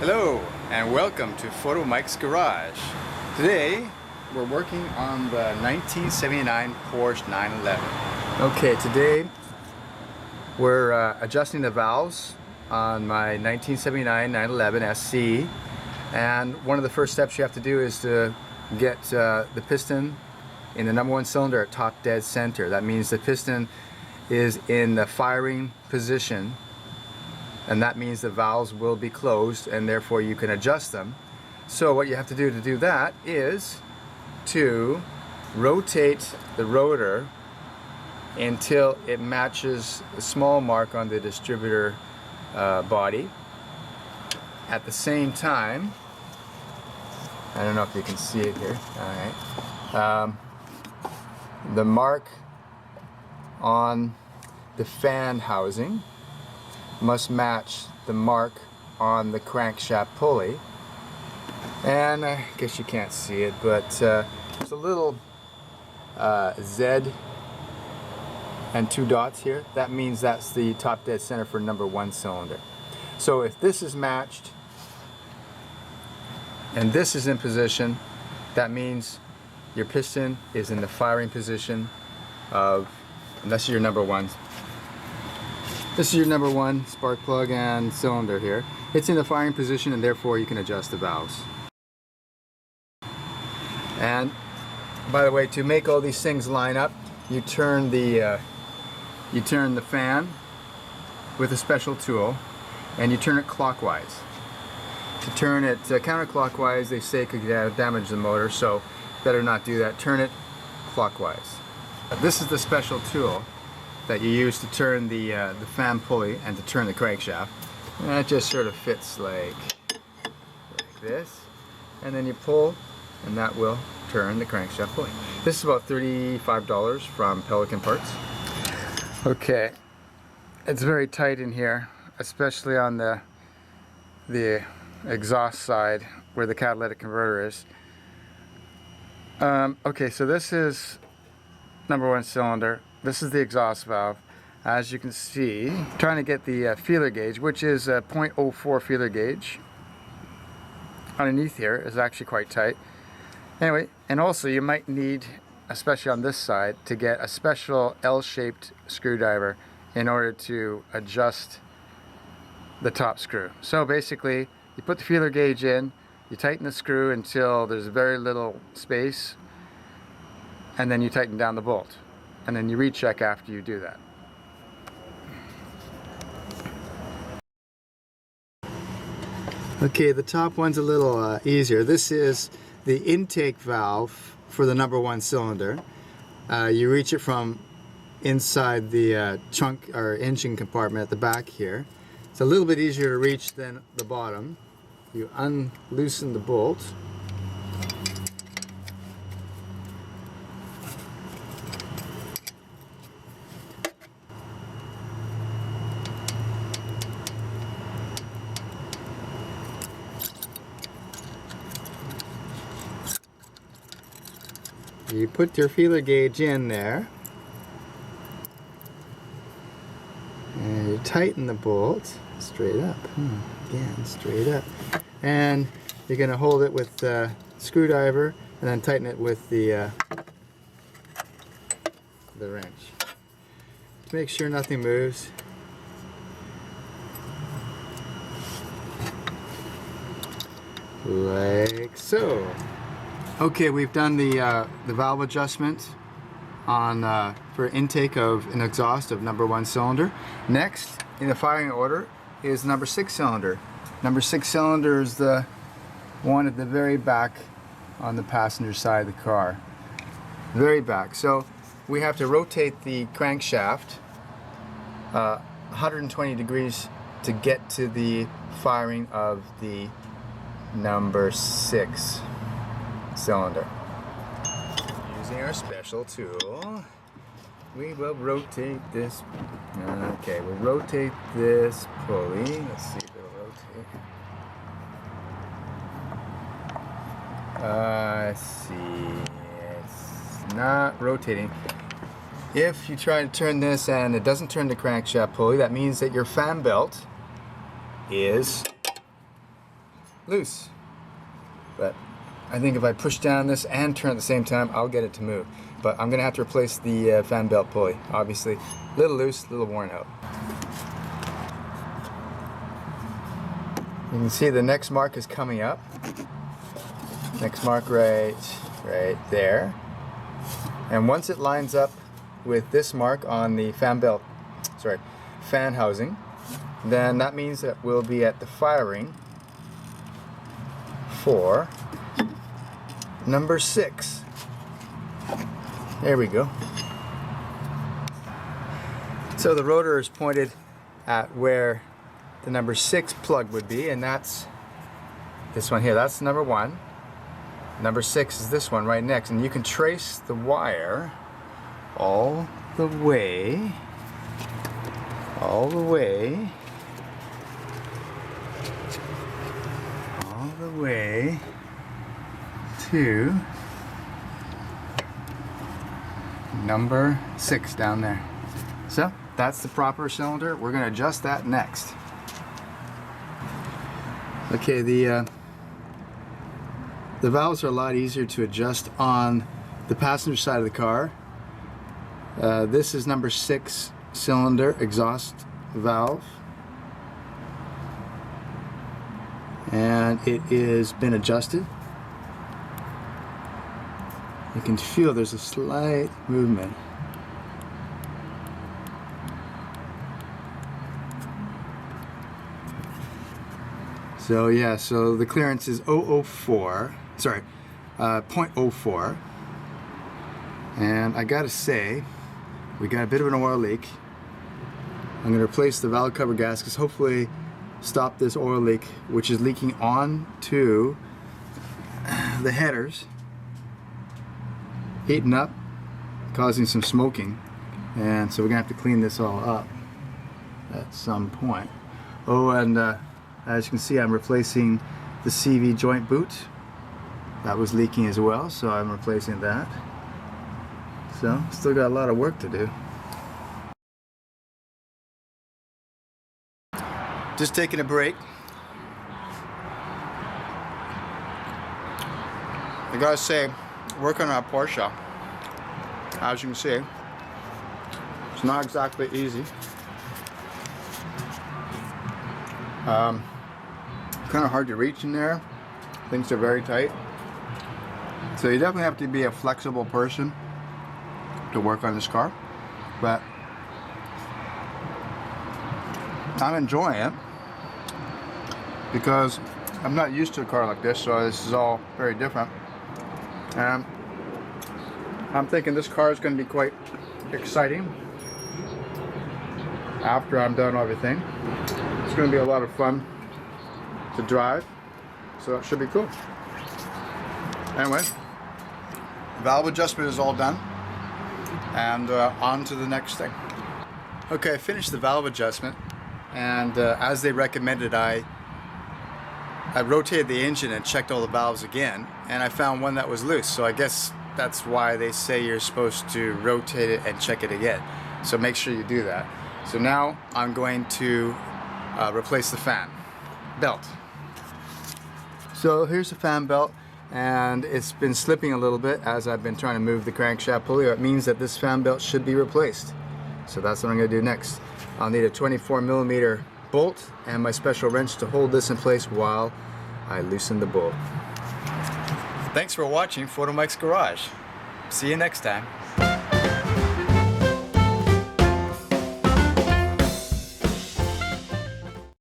Hello and welcome to Photo Mike's Garage. Today we're working on the 1979 Porsche 911. Okay, today we're adjusting the valves on my 1979 911 SC, and one of the first steps you have to do is to get the piston in the number one cylinder at top dead center. That means the piston is in the firing position, and that means the valves will be closed and therefore you can adjust them. So what you have to do that is to rotate the rotor until it matches the small mark on the distributor body. At the same time, I don't know if you can see it here. Alright. The mark on the fan housing must match the mark on the crankshaft pulley, and I guess you can't see it, but there's a little Z and two dots here. That means that's the top dead center for number one cylinder. So if this is matched and this is in position, that means your piston is in the firing position of, and that's your number one. This is your number one spark plug and cylinder here. It's in the firing position, and therefore you can adjust the valves. And by the way, to make all these things line up, you turn the fan with a special tool, and you turn it clockwise. To turn it counterclockwise, they say could damage the motor, so better not do that. Turn it clockwise. This is the special tool that you use to turn the fan pulley and to turn the crankshaft. And it just sort of fits like this, and then you pull and that will turn the crankshaft pulley. This is about $35 from Pelican Parts. Okay, it's very tight in here, especially on the exhaust side where the catalytic converter is. Okay, so this is number one cylinder. This is the exhaust valve. As you can see, trying to get the feeler gauge, which is a 0.04 feeler gauge. Underneath here is actually quite tight. Anyway, and also you might need, especially on this side, to get a special L-shaped screwdriver in order to adjust the top screw. So basically, you put the feeler gauge in, you tighten the screw until there's very little space, and then you tighten down the bolt. And then you recheck after you do that. Okay, the top one's a little easier. This is the intake valve for the number one cylinder. You reach it from inside the trunk or engine compartment at the back here. It's a little bit easier to reach than the bottom. You unloosen the bolt. You put your feeler gauge in there, and you tighten the bolt straight up. Again, straight up. And you're going to hold it with the screwdriver and then tighten it with the wrench. To make sure nothing moves. Like so. Okay, we've done the valve adjustment on for intake of an exhaust of number one cylinder. Next, in the firing order, is number six cylinder. Number six cylinder is the one at the very back on the passenger side of the car. Very back. So we have to rotate the crankshaft 120 degrees to get to the firing of the number six cylinder. Using our special tool, we will rotate this. Okay, we'll rotate this pulley. Let's see if it'll rotate. Let's see. It's not rotating. If you try to turn this and it doesn't turn the crankshaft pulley, that means that your fan belt is loose. But I think if I push down this and turn at the same time, I'll get it to move. But I'm gonna have to replace the fan belt pulley. Obviously, a little loose, a little worn out. You can see the next mark is coming up. Next mark right there. And once it lines up with this mark on the fan housing, then that means that we'll be at the firing for number 6. There we go. So the rotor is pointed at where the number 6 plug would be, and that's this one here. That's number 1. Number 6 is this one right next, and you can trace the wire all the way to number 6 down there. So that's the proper cylinder. We're going to adjust that next. Okay, the valves are a lot easier to adjust on the passenger side of the car. This is number 6 cylinder exhaust valve, and it is been adjusted. You can feel there's a slight movement. So yeah, so the clearance is 0.04, and I gotta say, we got a bit of an oil leak. I'm gonna replace the valve cover gaskets, hopefully stop this oil leak, which is leaking onto the headers, heating up, causing some smoking, and so we're gonna have to clean this all up at some point. Oh, and as you can see, I'm replacing the CV joint boot. That was leaking as well, so I'm replacing that. So, still got a lot of work to do. Just taking a break. I gotta say, working on a Porsche, as you can see, it's not exactly easy. Kind of hard to reach in there. Things are very tight. So you definitely have to be a flexible person to work on this car. But I'm enjoying it because I'm not used to a car like this, so this is all very different. And I'm thinking this car is going to be quite exciting after I'm done everything. It's going to be a lot of fun to drive, so it should be cool. Anyway, valve adjustment is all done, and on to the next thing. Okay, I finished the valve adjustment, and as they recommended, I rotated the engine and checked all the valves again, and I found one that was loose. So I guess that's why they say you're supposed to rotate it and check it again. So make sure you do that. So now I'm going to replace the fan belt. So here's the fan belt, and it's been slipping a little bit as I've been trying to move the crankshaft pulley. It means that this fan belt should be replaced. So that's what I'm going to do next. I'll need a 24mm bolt and my special wrench to hold this in place while I loosen the bolt. Thanks for watching Photo Mike's Garage. See you next time.